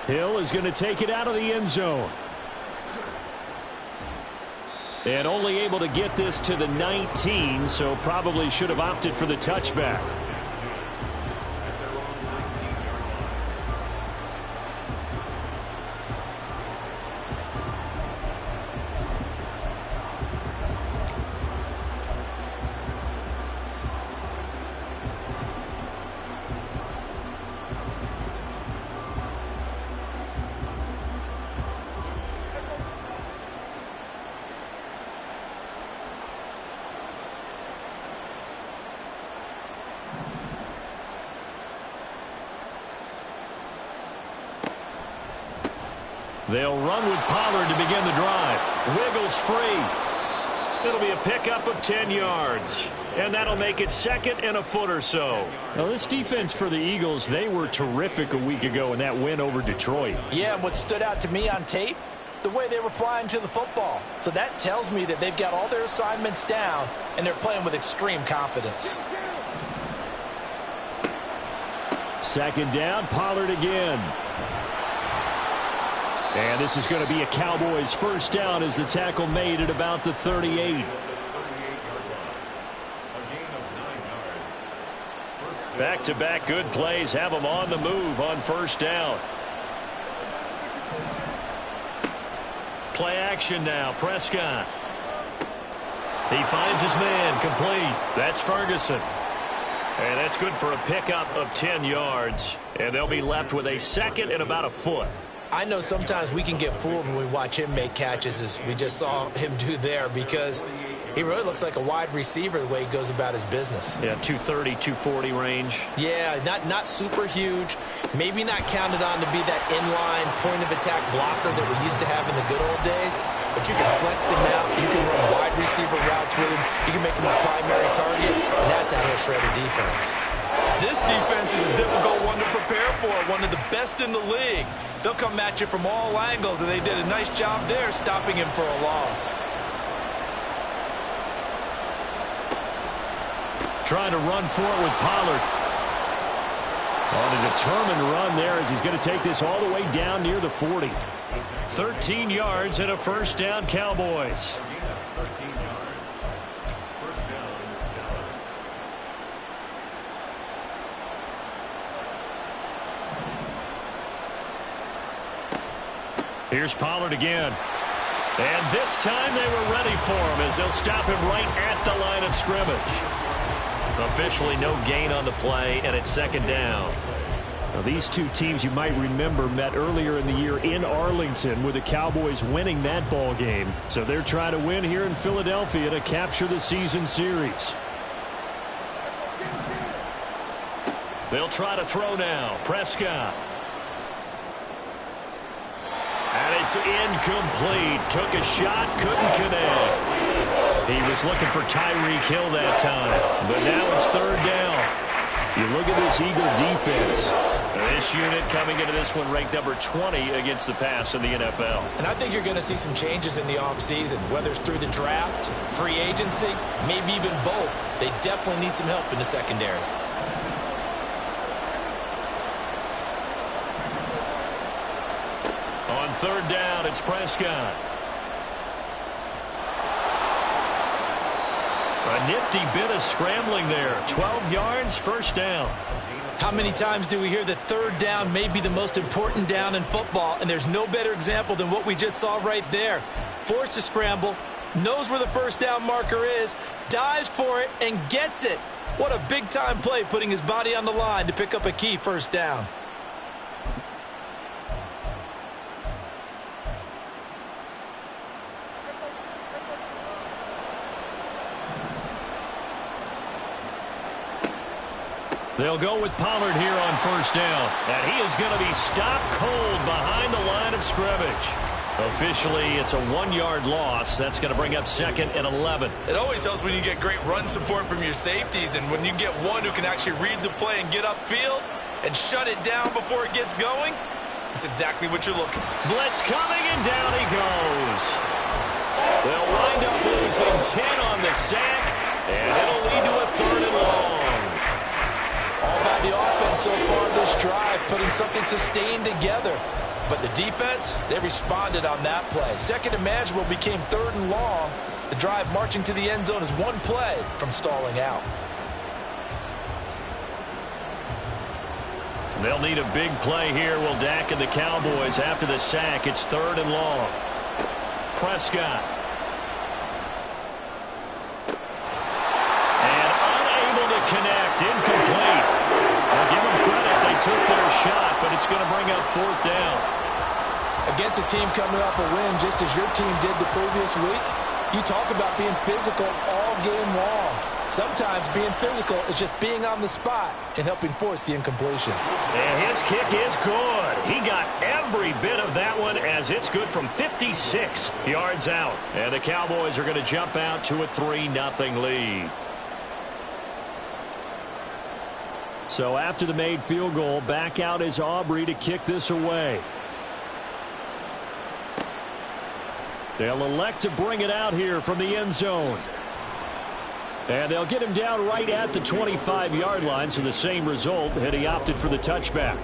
Hill is going to take it out of the end zone. And only able to get this to the 19, so probably should have opted for the touchback. They'll run with Pollard to begin the drive. Wiggles free. It'll be a pickup of 10 yards. And that'll make it second and a foot or so. Now, this defense for the Eagles, they were terrific a week ago in that win over Detroit. Yeah, and what stood out to me on tape, the way they were flying to the football. So that tells me that they've got all their assignments down, and they're playing with extreme confidence. Second down, Pollard again. And this is going to be a Cowboys first down as the tackle made at about the 38. Back-to-back good plays have them on the move on first down. Play action now, Prescott. He finds his man, complete. That's Ferguson. And that's good for a pickup of 10 yards. And they'll be left with a second and about a foot. I know sometimes we can get fooled when we watch him make catches, as we just saw him do there, because he really looks like a wide receiver the way he goes about his business. Yeah, 230, 240 range. Yeah, not super huge. Maybe not counted on to be that inline point-of-attack blocker that we used to have in the good old days, but you can flex him out. You can run wide receiver routes with him. You can make him a primary target, and that's how he'll shred a defense. This defense is a difficult one to prepare for, one of the best in the league. They'll come at you from all angles, and they did a nice job there stopping him for a loss. Trying to run for it with Pollard. On a determined run there as he's going to take this all the way down near the 40. 13 yards and a first down, Cowboys. Here's Pollard again. And this time they were ready for him as they'll stop him right at the line of scrimmage. Officially no gain on the play, and it's second down. Now, these two teams, you might remember, met earlier in the year in Arlington with the Cowboys winning that ball game. So they're trying to win here in Philadelphia to capture the season series. They'll try to throw now. Prescott. And it's incomplete. Took a shot, couldn't connect. He was looking for Tyreek Hill that time. But now it's third down. You look at this Eagle defense. This unit coming into this one ranked number 20 against the pass in the NFL. And I think you're going to see some changes in the offseason, whether it's through the draft, free agency, maybe even both. They definitely need some help in the secondary. On third down, it's Prescott. A nifty bit of scrambling there. 12 yards, first down. How many times do we hear that third down may be the most important down in football, and there's no better example than what we just saw right there. Forced to scramble, knows where the first down marker is, dives for it, and gets it. What a big-time play, putting his body on the line to pick up a key first down. They'll go with Pollard here on first down. And he is going to be stopped cold behind the line of scrimmage. Officially, it's a 1-yard loss. That's going to bring up second and 11. It always helps when you get great run support from your safeties, and when you get one who can actually read the play and get upfield and shut it down before it gets going, it's exactly what you're looking. Blitz coming, and down he goes. They'll wind up losing 10 on the sack, and it'll lead to a third and long. All by the offense so far this drive, putting something sustained together. But the defense, they responded on that play. Second and manageable became 3rd and long. The drive marching to the end zone is one play from stalling out. They'll need a big play here. Will Dak and the Cowboys after the sack. It's 3rd and long. Prescott. And unable to connect. Incomplete. I'll give them credit. They took their shot, but it's going to bring up 4th down. Against a team coming off a win just as your team did the previous week, you talk about being physical all game long. Sometimes being physical is just being on the spot and helping force the incompletion. And his kick is good. He got every bit of that one as it's good from 56 yards out. And the Cowboys are going to jump out to a 3-0 lead. So after the made field goal, back out is Aubrey to kick this away. They'll elect to bring it out here from the end zone. And they'll get him down right at the 25-yard line, so the same result had he opted for the touchback.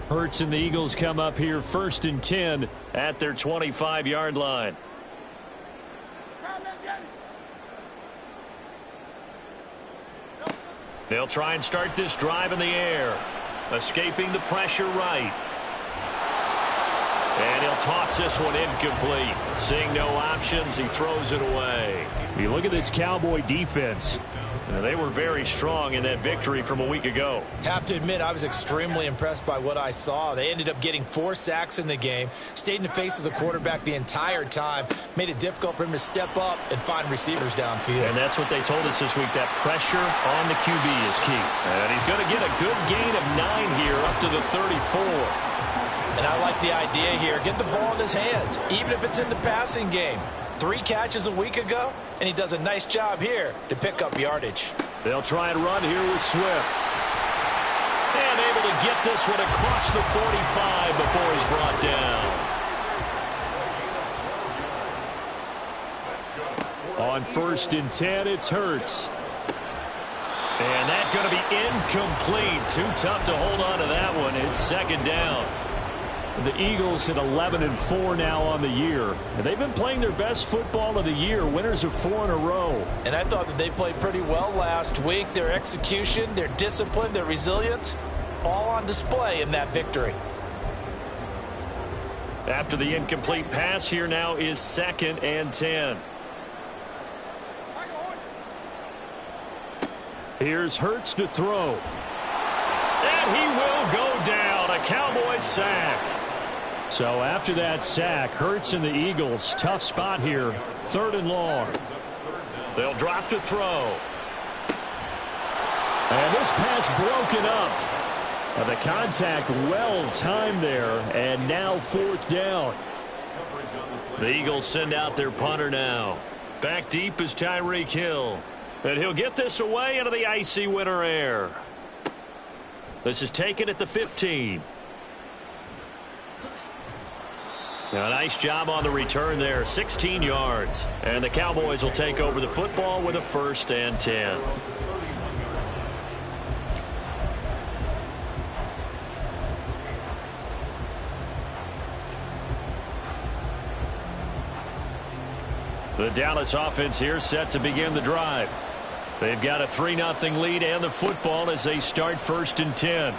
Hurts and the Eagles come up here 1st and 10 at their 25-yard line. They'll try and start this drive in the air. Escaping the pressure right. And he'll toss this one incomplete. Seeing no options, he throws it away. You look at this Cowboy defense. They were very strong in that victory from a week ago. Have to admit, I was extremely impressed by what I saw. They ended up getting 4 sacks in the game, stayed in the face of the quarterback the entire time, made it difficult for him to step up and find receivers downfield. And that's what they told us this week, that pressure on the QB is key. And he's going to get a good gain of 9 here up to the 34. And I like the idea here. Get the ball in his hands, even if it's in the passing game. 3 catches a week ago, and he does a nice job here to pick up yardage. They'll try and run here with Swift. And able to get this one across the 45 before he's brought down. On 1st and 10, it's Hurts. And that's going to be incomplete. Too tough to hold on to that one. It's 2nd down. The Eagles at 11-4 now on the year. And they've been playing their best football of the year, winners of 4 in a row. And I thought that they played pretty well last week. Their execution, their discipline, their resilience, all on display in that victory. After the incomplete pass, here now is 2nd and 10. Here's Hurts to throw. And he will go down. A Cowboys sack. So after that sack, Hurts and the Eagles, tough spot here. 3rd and long. They'll drop to throw. And this pass broken up. The contact well timed there. And now 4th down. The Eagles send out their punter now. Back deep is Tyreek Hill. And he'll get this away into the icy winter air. This is taken at the 15. Now, a nice job on the return there, 16 yards. And the Cowboys will take over the football with a 1st and 10. The Dallas offense here set to begin the drive. They've got a 3-0 lead and the football as they start 1st and 10.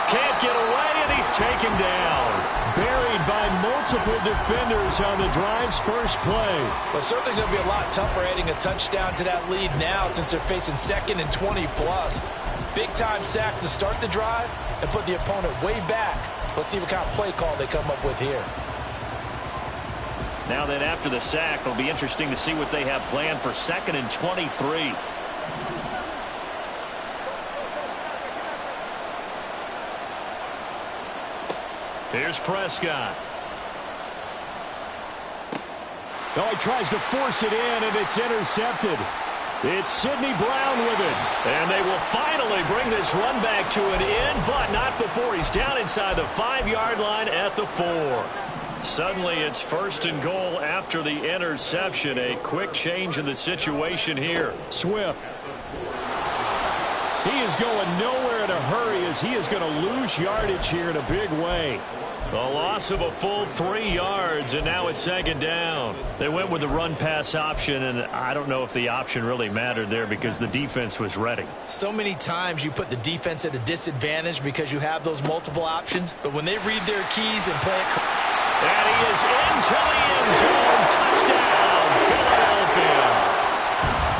Can't get away, and he's taken down. Buried by multiple defenders on the drive's first play. Well, certainly going to be a lot tougher adding a touchdown to that lead now since they're facing 2nd and 20+. Big-time sack to start the drive and put the opponent way back. Let's see what kind of play call they come up with here. Now then, after the sack, it'll be interesting to see what they have planned for 2nd and 23. Here's Prescott. Oh, he tries to force it in, and it's intercepted. It's Sidney Brown with it. And they will They'll finally bring this run back to an end, but not before he's down inside the 5-yard line at the 4. Suddenly it's 1st and goal after the interception. A quick change in the situation here. Swift. He is going nowhere in a hurry as he is going to lose yardage here in a big way. A loss of a full 3 yards, and now it's 2nd down. They went with the run-pass option, and I don't know if the option really mattered there because the defense was ready. So many times you put the defense at a disadvantage because you have those multiple options, but when they read their keys and play it... And he is into the end zone. Touchdown, Philadelphia.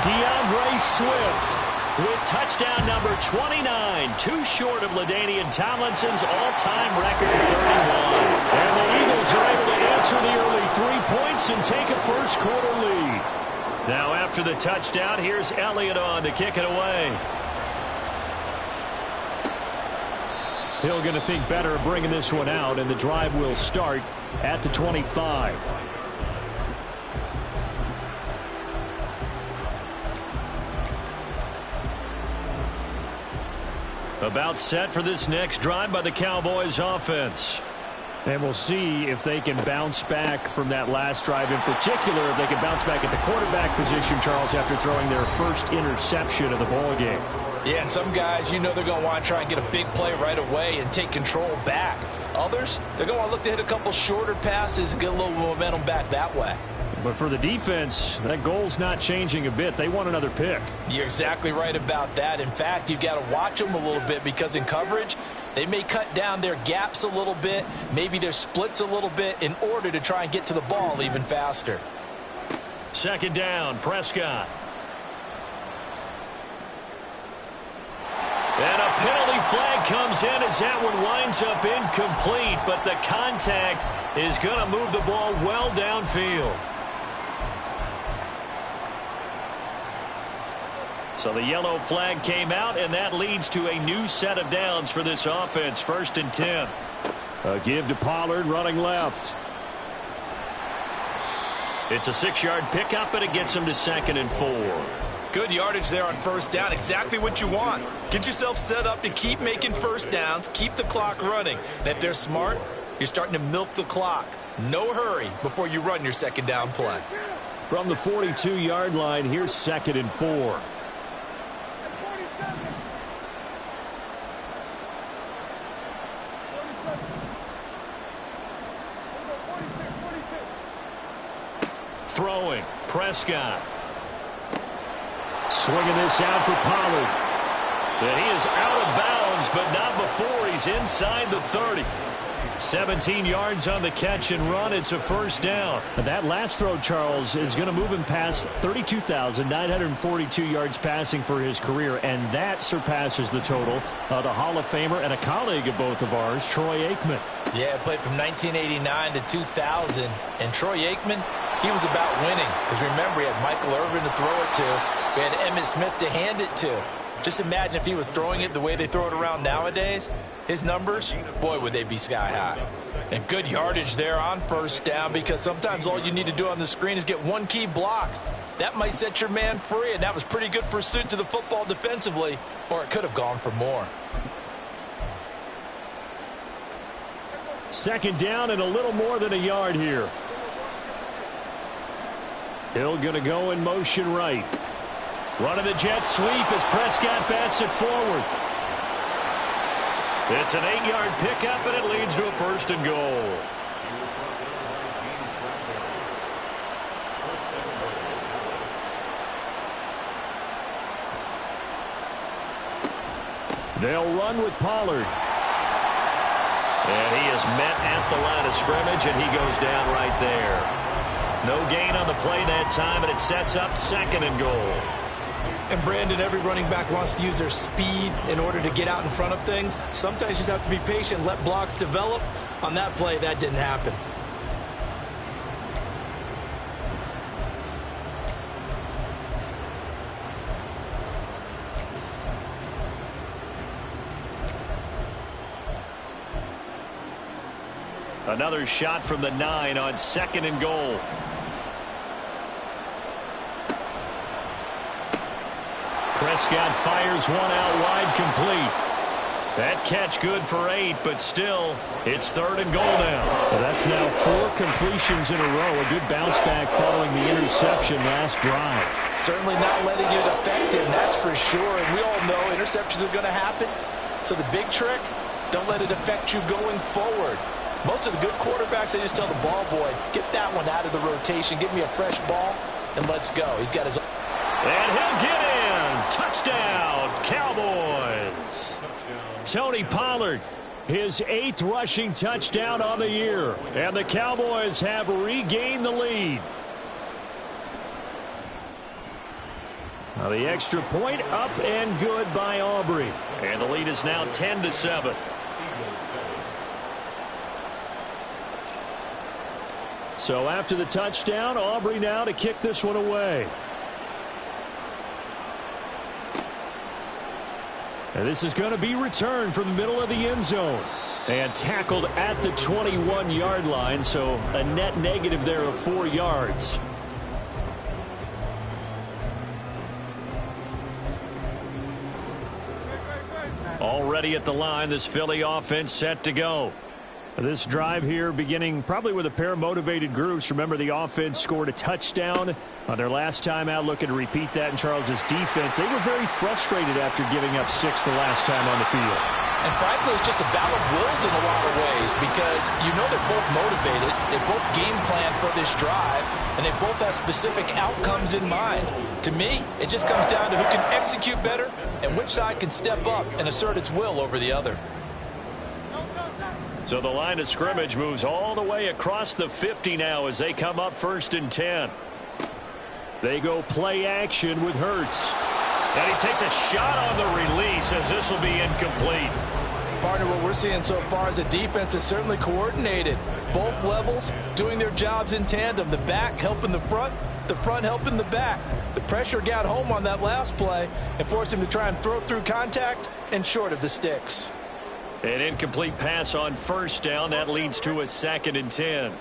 DeAndre Swift with touchdown number 29, too short of LaDainian Tomlinson's all-time record 31. And the Eagles are able to answer the early 3 points and take a first-quarter lead. Now after the touchdown, here's Elliott on to kick it away. Hill going to think better of bringing this one out, and the drive will start at the 25. About set for this next drive by the Cowboys offense. And we'll see if they can bounce back from that last drive. In particular, if they can bounce back at the quarterback position, Charles, after throwing their first interception of the ballgame. Yeah, and some guys, you know they're going to want to try and get a big play right away and take control back. Others, they're going to want to look to hit a couple shorter passes and get a little momentum back that way. But for the defense, that goal's not changing a bit. They want another pick. You're exactly right about that. In fact, you've got to watch them a little bit because in coverage, they may cut down their gaps a little bit, maybe their splits a little bit in order to try and get to the ball even faster. 2nd down, Prescott. And a penalty flag comes in as that one winds up incomplete, but the contact is going to move the ball well downfield. So the yellow flag came out, and that leads to a new set of downs for this offense. 1st and 10. A give to Pollard running left. It's a 6-yard pickup, and it gets him to 2nd and 4. Good yardage there on 1st down. Exactly what you want. Get yourself set up to keep making 1st downs, keep the clock running. And if they're smart, you're starting to milk the clock. No hurry before you run your 2nd down play. From the 42-yard line, here's 2nd and 4. Throwing, Prescott. Swinging this out for Pollard. And he is out of bounds, but not before he's inside the 30. 17 yards on the catch and run. It's a 1st down. That last throw, Charles, is going to move him past 32,942 yards passing for his career, and that surpasses the total of the Hall of Famer and a colleague of both of ours, Troy Aikman. Yeah, played from 1989 to 2000, and Troy Aikman, he was about winning. Because remember, he had Michael Irvin to throw it to. We had Emmitt Smith to hand it to. Just imagine if he was throwing it the way they throw it around nowadays. His numbers, boy, would they be sky high. And good yardage there on 1st down because sometimes all you need to do on the screen is get one key block. That might set your man free, and that was pretty good pursuit to the football defensively, or it could have gone for more. 2nd down and a little more than a yard here. Hill going to go in motion right. Running the jet sweep as Prescott bats it forward. It's an 8-yard pickup, and it leads to a 1st and goal. They'll run with Pollard. And he is met at the line of scrimmage, and he goes down right there. No gain on the play that time, and it sets up 2nd and goal. And Brandon, every running back wants to use their speed in order to get out in front of things. Sometimes you just have to be patient, let blocks develop. On that play, that didn't happen. Another shot from the 9 on 2nd and goal. Prescott fires one out wide, complete. That catch good for 8, but still, it's 3rd and goal now. Well, that's now 4 completions in a row. A good bounce back following the interception last drive. Certainly not letting it affect him, that's for sure. And we all know interceptions are going to happen. So the big trick, don't let it affect you going forward. Most of the good quarterbacks, they just tell the ball boy, get that one out of the rotation, give me a fresh ball, and let's go. He's got his... And he'll get in. Touchdown, Cowboys. Tony Pollard, his 8th rushing touchdown on the year. And the Cowboys have regained the lead. Now the extra point up and good by Aubrey. And the lead is now 10-7. So after the touchdown, Aubrey now to kick this one away. And this is going to be returned from the middle of the end zone. And tackled at the 21-yard line, so a net negative there of 4 yards. Already at the line, this Philly offense set to go. This drive here beginning probably with a pair of motivated groups. Remember, the offense scored a touchdown on their last time out. Looking to repeat that in Charles's defense. They were very frustrated after giving up 6 the last time on the field. And frankly, it's just a battle of wills in a lot of ways because you know they're both motivated. They both game plan for this drive, and they both have specific outcomes in mind. To me, it just comes down to who can execute better and which side can step up and assert its will over the other. So the line of scrimmage moves all the way across the 50 now as they come up 1st and 10. They go play action with Hurts. And he takes a shot on the release as this will be incomplete. Partner, what we're seeing so far is a defense is certainly coordinated. Both levels doing their jobs in tandem. The back helping the front helping the back. The pressure got home on that last play and forced him to try and throw through contact and short of the sticks. An incomplete pass on 1st down. That leads to a 2nd and 10.